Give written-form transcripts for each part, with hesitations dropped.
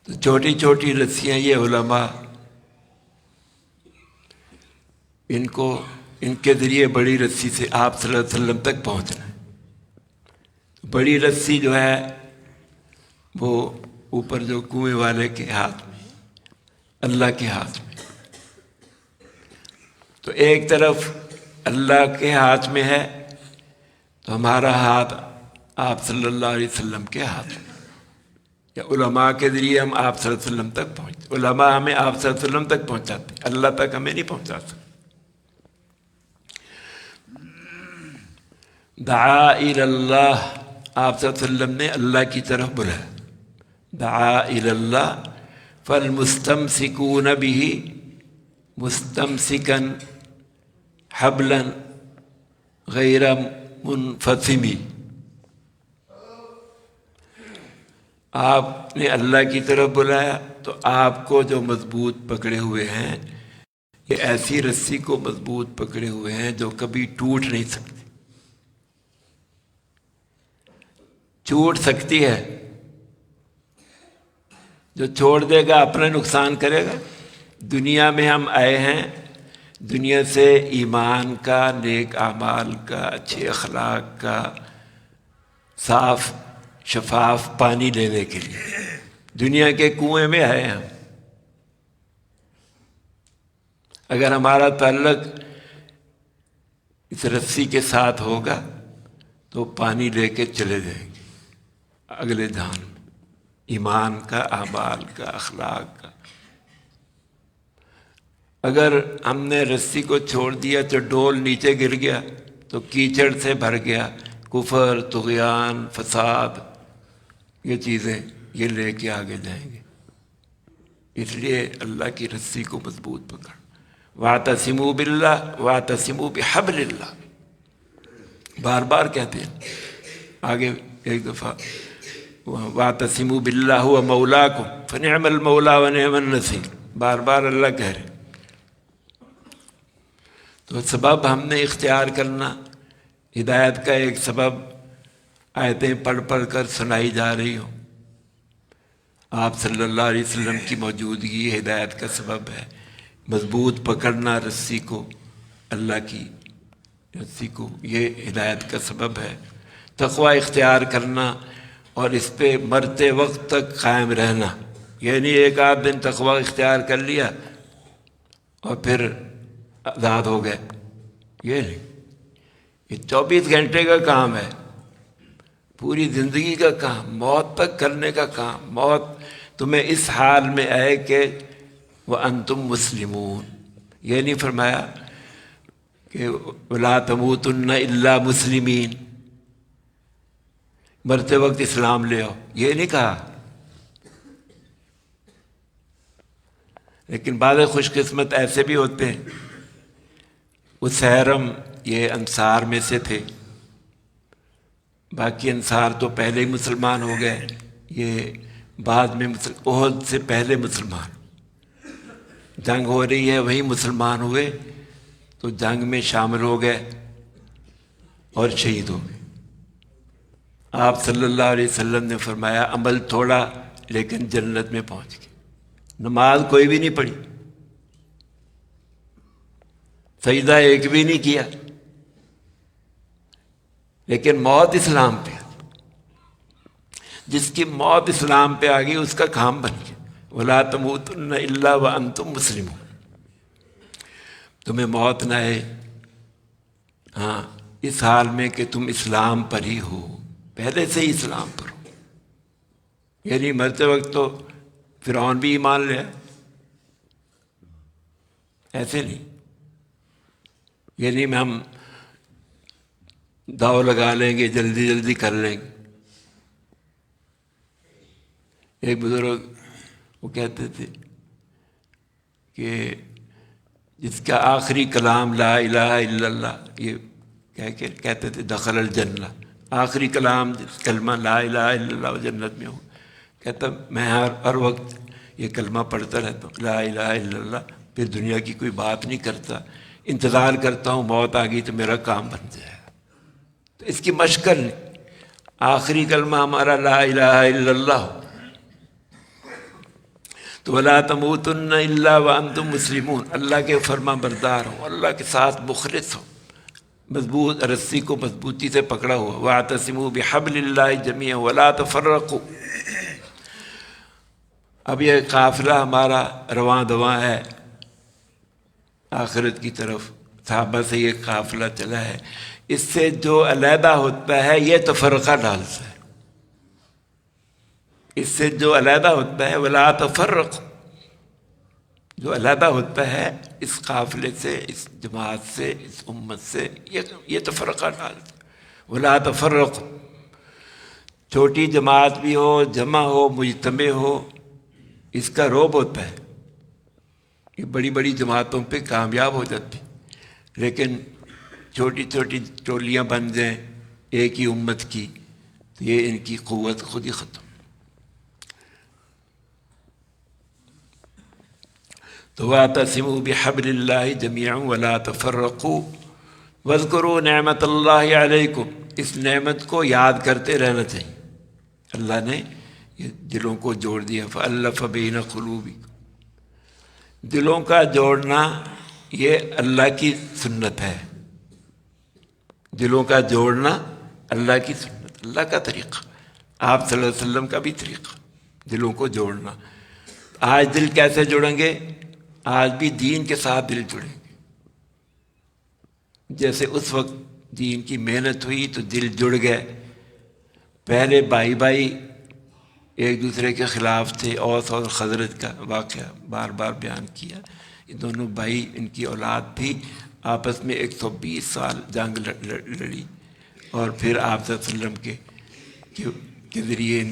تو چھوٹی چھوٹی رسیاں یہ علماء ان کے ذریعے بڑی رسی سے آپ صلی اللہ علیہ وسلم تک پہنچنا ہے۔ بڑی رسی جو ہے وہ اوپر جو کنویں والے کے ہاتھ میں، اللہ کے ہاتھ میں، تو ایک طرف اللہ کے ہاتھ میں ہے تو ہمارا ہاتھ آپ صلی اللہ علیہ وسلم کے ہاتھ میں، یا علماء کے ذریعے ہم آپ صلی اللہ علیہ وسلم تک پہنچتے، علماء ہمیں آپ صلی اللہ علیہ وسلم تک پہنچاتے، اللہ تک ہمیں نہیں پہنچا سکتے۔ دعا الی اللہ، آپ صلی اللہ علیہ وسلم نے اللہ کی طرف بلایا، دعا الی اللہ فالمستمسکون به مستمسکا حبلا غیر منفصم، آپ نے اللہ کی طرف بلایا تو آپ کو جو مضبوط پکڑے ہوئے ہیں، یہ ایسی رسی کو مضبوط پکڑے ہوئے ہیں جو کبھی ٹوٹ نہیں سکتی، ٹوٹ سکتی ہے جو چھوڑ دے گا اپنا نقصان کرے گا۔ دنیا میں ہم آئے ہیں دنیا سے ایمان کا، نیک اعمال کا، اچھے اخلاق کا، صاف شفاف پانی لینے کے لیے، دنیا کے کنویں میں آئے ہم۔ اگر ہمارا تعلق اس رسی کے ساتھ ہوگا تو پانی لے کے چلے جائیں گے اگلے جہان میں، ایمان کا، اعمال کا، اخلاق کا۔ اگر ہم نے رسی کو چھوڑ دیا تو ڈول نیچے گر گیا تو کیچڑ سے بھر گیا، کفر، طغیان، فساد، یہ چیزیں یہ لے کے آگے جائیں گے۔ اس لیے اللہ کی رسی کو مضبوط پکڑ، واعتصموا باللہ واعتصموا بحبل اللہ، بار بار کہتے ہیں۔ آگے ایک دفعہ واعتصموا باللہ هو مولاکم فنعم المولا ونعم النصیر، بار بار اللہ کہہ رہے۔ تو سبب ہم نے اختیار کرنا، ہدایت کا ایک سبب آیتیں پڑھ پڑھ کر سنائی جا رہی ہوں، آپ صلی اللہ علیہ وسلم کی موجودگی ہدایت کا سبب ہے۔ مضبوط پکڑنا رسی کو، اللہ کی رسی کو، یہ ہدایت کا سبب ہے۔ تقوی اختیار کرنا اور اس پہ مرتے وقت تک قائم رہنا، یعنی ایک آدھ دن تقوی اختیار کر لیا اور پھر آزاد ہو گئے، یہ نہیں، یہ 24 گھنٹے کا کام ہے، پوری زندگی کا کام، موت تک کرنے کا کام۔ موت تمہیں اس حال میں آئے کہ وَأَنْتُمْ مُسْلِمُونَ، یہ نہیں فرمایا کہ وَلَا تَمُوتُنَّ إِلَّا مُسْلِمِينَ، مرتے وقت اسلام لے آؤ، یہ نہیں کہا۔ لیکن بعض خوش قسمت ایسے بھی ہوتے ہیں، وہ سہرم یہ انصار میں سے تھے، باقی انصار تو پہلے ہی مسلمان ہو گئے، یہ بعد میں احد سے پہلے مسلمان، جنگ ہو رہی ہے وہیں مسلمان ہوئے تو جنگ میں شامل ہو گئے اور شہید ہو گئے۔ آپ صلی اللہ علیہ وسلم نے فرمایا عمل تھوڑا لیکن جنت میں پہنچ گئے۔ نماز کوئی بھی نہیں پڑھی، سجدہ ایک بھی نہیں کیا، لیکن موت اسلام پہ، جس کی موت اسلام پہ آ گئی اس کا کام بن گیا۔ وَلَا تَمُوتُنَّ إِلَّا وَأَنْتُمْ مُسْلِمُونَ، تمہیں موت نہ آئے ہاں اس حال میں کہ تم اسلام پر ہی ہو، پہلے سے ہی اسلام پر ہو، یعنی مرتے وقت تو فرعون بھی ایمان لے آئے، ایسے نہیں، یعنی ہم داؤ لگا لیں گے، جلدی جلدی کر لیں گے۔ ایک بزرگ وہ کہتے تھے کہ جس کا آخری کلام لا الہ الا اللہ، یہ کہہ کے کہتے تھے دخل الجنہ، آخری کلام کلمہ لا الہ الا اللہ، جنت میں ہو۔ کہتا میں ہر وقت یہ کلمہ پڑھتا رہتا ہوں، لا الہ الا اللہ، پھر دنیا کی کوئی بات نہیں کرتا، انتظار کرتا ہوں موت آ گئی تو میرا کام بن جائے۔ تو اس کی مشق کرنی، آخری کلمہ ہمارا لا الہ الا اللہ ہو، تو وَلَا تَمُوتُنَّ إِلَّا وَأَنْتُمْ مُسْلِمُونَ، اللہ کے فرما بردار ہو، اللہ کے ساتھ مخلص ہو، مضبوط رسی کو مضبوطی سے پکڑا ہوا۔ وَاعْتَصِمُوا بِحَبْلِ اللَّهِ جَمِيعًا وَلَا تَفَرَّقُوا۔ اب یہ قافلہ ہمارا رواں دواں ہے آخرت کی طرف، صحابہ سے یہ قافلہ چلا ہے، اس سے جو علیحدہ ہوتا ہے یہ تفرقہ ڈالتا ہے، اس سے جو علیحدہ ہوتا ہے وَلَا تَفَرَّقُوا، جو علیحدہ ہوتا ہے اس قافلے سے، اس جماعت سے، اس امت سے، یہ تفرقہ ڈالتا ہے۔ وَلَا تَفَرَّقُوا، چھوٹی جماعت بھی ہو، جمع ہو، مجتمع ہو، اس کا رعب ہوتا ہے، یہ بڑی بڑی جماعتوں پہ کامیاب ہو جاتی، لیکن چھوٹی چھوٹی ٹولیاں بن جائیں ایک ہی امت کی تو یہ ان کی قوت خود ہی ختم۔ تو وَاعْتَصِمُوا بِحَبْلِ اللَّهِ جَمِيعًا وَلَا تَفَرَّقُوا وَاذْكُرُوا نِعْمَةَ اللَّهِ عَلَيْكُمْ، اس نعمت کو یاد کرتے رہنا چاہیے، اللہ نے یہ دلوں کو جوڑ دیا۔ فَأَلَّفَ بَيْنَ قُلُوبِكُمْ، دلوں کا جوڑنا یہ اللہ کی سنت ہے، دلوں کا جوڑنا اللہ کی سنت، اللہ کا طریقہ، آپ صلی اللہ علیہ وسلم کا بھی طریقہ، دلوں کو جوڑنا۔ آج دل کیسے جڑیں گے؟ آج بھی دین کے ساتھ دل جڑیں گے، جیسے اس وقت دین کی محنت ہوئی تو دل جڑ گئے۔ پہلے بھائی بھائی ایک دوسرے کے خلاف تھے، اوس اور خزرج کا واقعہ بار بار بیان کیا، یہ دونوں بھائی، ان کی اولاد بھی آپس میں 120 سال جنگ لڑی، اور پھر آپ صلی اللہ علیہ وسلم کے ذریعے ان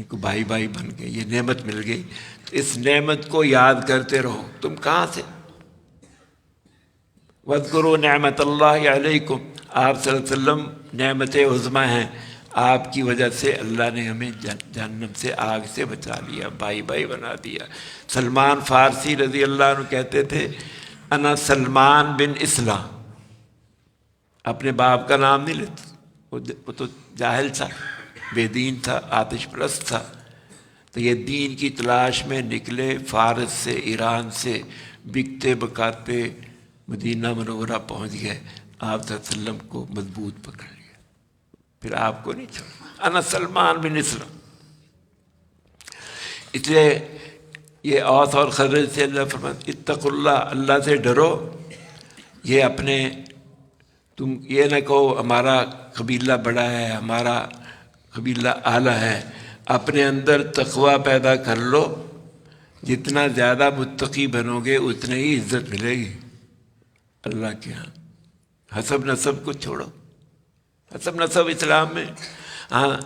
کو بھائی بھائی بن گئے، یہ نعمت مل گئی۔ اس نعمت کو یاد کرتے رہو۔ تم کہاں سے؟ وَاذْكُرُوا نِعْمَةَ اللَّهِ عَلَيْكُمْ، آپ صلی اللہ علیہ وسلم نعمت عظمیٰ ہیں، آپ کی وجہ سے اللہ نے ہمیں جہنم سے، آگ سے بچا لیا، بھائی بھائی بنا دیا۔ سلمان فارسی رضی اللہ عنہ کہتے تھے انا سلمان بن اسلام، اپنے باپ کا نام نہیں لیتے، وہ تو جاہل تھا، بے دین تھا، آتش پرست تھا، تو یہ دین کی تلاش میں نکلے، فارس سے، ایران سے بکتے بکاتے مدینہ منورہ پہنچ گئے، آپ صلی اللہ علیہ وسلم کو مضبوط پکڑ لیا، پھر آپ کو نہیں چھوڑا۔ انا سلمان بن اسلام، اس لیے یہ اوس اور خزرج سے اللہ فرماتا اتقوا اللہ، اللہ سے ڈرو۔ یہ اپنے تم یہ نہ کہو ہمارا قبیلہ بڑا ہے، ہمارا قبیلہ اعلیٰ ہے، اپنے اندر تقوی پیدا کر لو، جتنا زیادہ متقی بنو گے اتنے ہی عزت ملے گی اللہ کے ہاں۔ حسب نسب کو چھوڑو، حسب نسب اسلام میں ہاں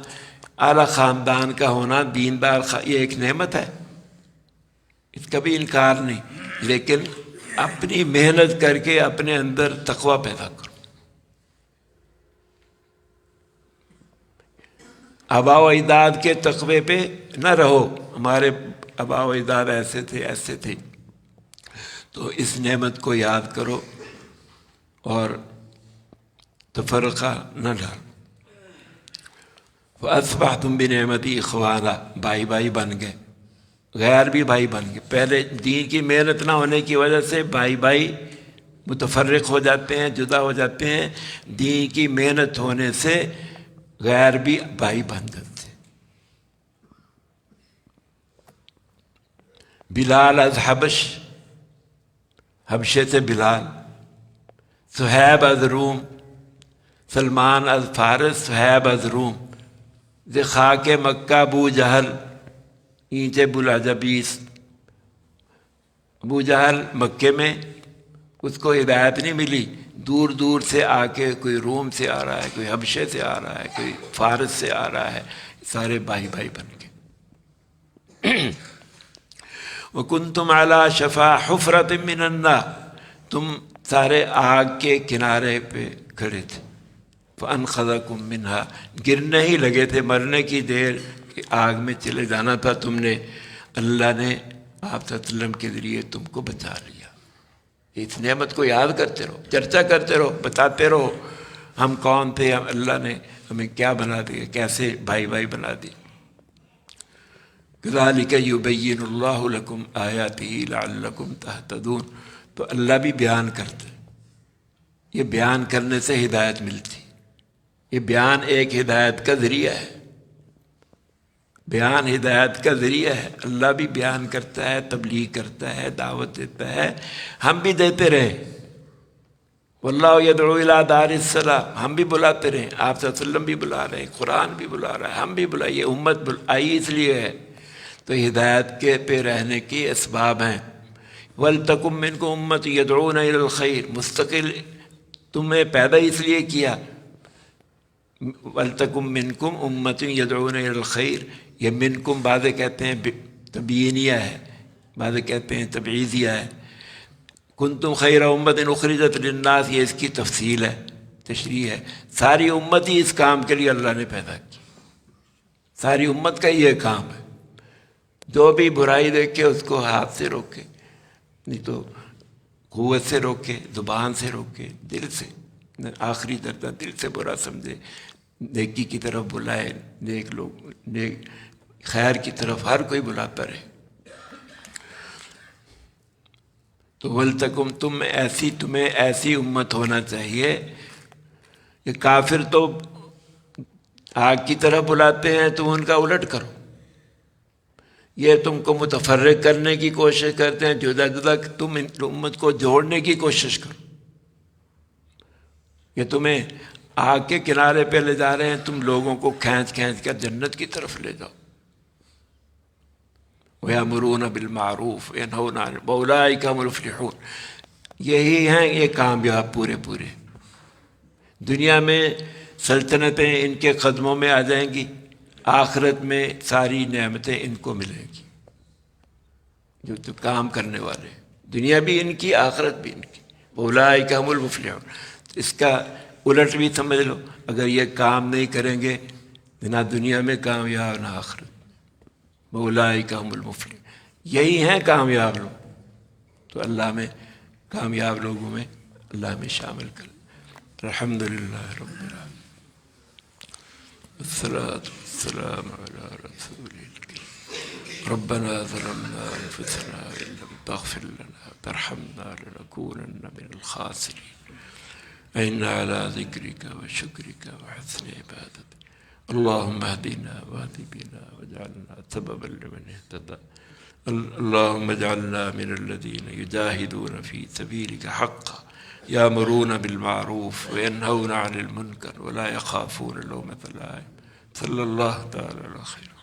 اعلیٰ خاندان کا ہونا، دیندار یہ ایک نعمت ہے، اس کا بھی انکار نہیں، لیکن اپنی محنت کر کے اپنے اندر تقوی پیدا کرو۔ آبا و اجداد کے تقوی پہ نہ رہو، ہمارے آبا و اجداد ایسے تھے ایسے تھے، تو اس نعمت کو یاد کرو اور تفرقہ نہ ڈالو۔ فَأَصْبَحْتُمْ بِنِعْمَتِي إِخْوَانًا، بھائی بھائی بن گئے، غیر بھی بھائی بن گئے۔ پہلے دین کی محنت نہ ہونے کی وجہ سے بھائی بھائی متفرق ہو جاتے ہیں، جدا ہو جاتے ہیں، دین کی محنت ہونے سے غیر بھی بھائی بن جاتے ہیں۔ بلال از حبش، حبشے سے بلال، صہیب از روم، سلمان از فارس، صہیب از روم، ز خاک مکہ ابو جہل اینچ بلعجبیس، ابو جہل مکے میں اس کو ہدایت نہیں ملی، دور دور سے آ کے کوئی روم سے آ رہا ہے، کوئی حبشے سے آ رہا ہے، کوئی فارس سے آ رہا ہے، سارے بھائی بھائی بن گئے۔ وَكُنْتُمْ عَلَى شَفَا حُفْرَةٍ مِّنَ النَّارِ، تم سارے آگ کے کنارے پہ کھڑے تھے، فَأَنْقَذَكُم مِّنْهَا، گرنے ہی لگے تھے، مرنے کی دیر کہ آگ میں چلے جانا تھا تم نے، اللہ نے آپ صلی اللہ علیہ وسلم کے ذریعے تم کو بچا لیا۔ اس نعمت کو یاد کرتے رہو، چرچا کرتے رہو، بتاتے رہو ہم کون تھے، اللہ نے ہمیں کیا بنا دیا، کیسے بھائی بھائی بنا دی۔ کذالک یبین اللہ لکم آیاتہ لعلکم تہتدون. تو اللہ بھی بیان کرتے، یہ بیان کرنے سے ہدایت ملتی. یہ بیان ایک ہدایت کا ذریعہ ہے، بیان ہدایت کا ذریعہ ہے. اللہ بھی بیان کرتا ہے، تبلیغ کرتا ہے، دعوت دیتا ہے، ہم بھی دیتے رہے. واللہ یدعو الی دار السلام، ہم بھی بلاتے رہے، آپ صلی اللہ علیہ وسلم بھی بلا رہے ہیں، قرآن بھی بلا رہا ہے، ہم بھی بلائے. یہ امت آئی اس لیے ہے. تو ہدایت کے پہ رہنے کی اسباب ہیں. وَلْتَكُمْ مِنْكُمْ أُمَّةٌ يَدْعُونَ إِلَى الْخَيْرِ، مستقل تمہیں پیدا اس لیے کیا. وَلْتَكُمْ مِنْكُمْ أُمَّةٌ يَدْعُونَ إِلَى الْخَيْرِ، یہ منکم بعضے کہتے ہیں تبیینیہ ہے، بعضے کہتے ہیں تبعیضیہ ہے. کنتم خیر امت اخرجت للناس، یہ اس کی تفصیل ہے، تشریح ہے. ساری امت ہی اس کام کے لیے اللہ نے پیدا کی، ساری امت کا یہ کام ہے. جو بھی برائی دیکھے اس کو ہاتھ سے روکے، نہیں تو قوت سے روکے، زبان سے روکے، دل سے. آخری درجہ دل سے برا سمجھے، نیکی کی طرف بلائے، نیک لوگ نیک خیر کی طرف ہر کوئی بلاتا رہے. تو وَلْتَكُمْ تمہیں ایسی امت ہونا چاہیے. یہ کافر تو آگ کی طرف بلاتے ہیں، تم ان کا الٹ کرو. یہ تم کو متفرق کرنے کی کوشش کرتے ہیں، جدا جدا، تم امت کو جوڑنے کی کوشش کرو. یہ تمہیں آگ کے کنارے پہ لے جا رہے ہیں، تم لوگوں کو کھینچ کھینچ کر جنت کی طرف لے جاؤ. وَيَأْمُرُونَ بِالْمَعْرُوفِ وَيَنْهَوْنَ عَنِ وَأُولَٰئِكَ هُمُ الْمُفْلِحُونَ. یہی ہیں یہ کامیاب پورے. دنیا میں سلطنتیں ان کے قدموں میں آ جائیں گی، آخرت میں ساری نعمتیں ان کو ملیں گی. جو کام کرنے والے، دنیا بھی ان کی، آخرت بھی ان کی. وَأُولَٰئِكَ هُمُ الْمُفْلِحُونَ. اس کا الٹ بھی سمجھ لو، اگر یہ کام نہیں کریں گے نہ دنیا میں کامیاب نہ آخرت. اولئک هم المفلحون، یہی ہیں کامیاب لوگ. تو اللہ میں کامیاب لوگوں میں اللہ میں شامل کر. الحمدللہ رب العالمین، والصلاة والسلام علی رسول الکریم. ربنا ظلمنا انفسنا وان لم تغفر لنا وترحمنا لنكونن من الخاسرین. اعنا على ذکرک وشکرک وحسن عبادتک. اللهم اهدنا واهد بنا واجعلنا سببا لمن اهتدى. اللهم اجعلنا من الذين يجاهدون في سبيلك حقا يأمرون بالمعروف وينهون عن المنكر ولا يخافون لومة لائم. صلى الله تعالى على خير.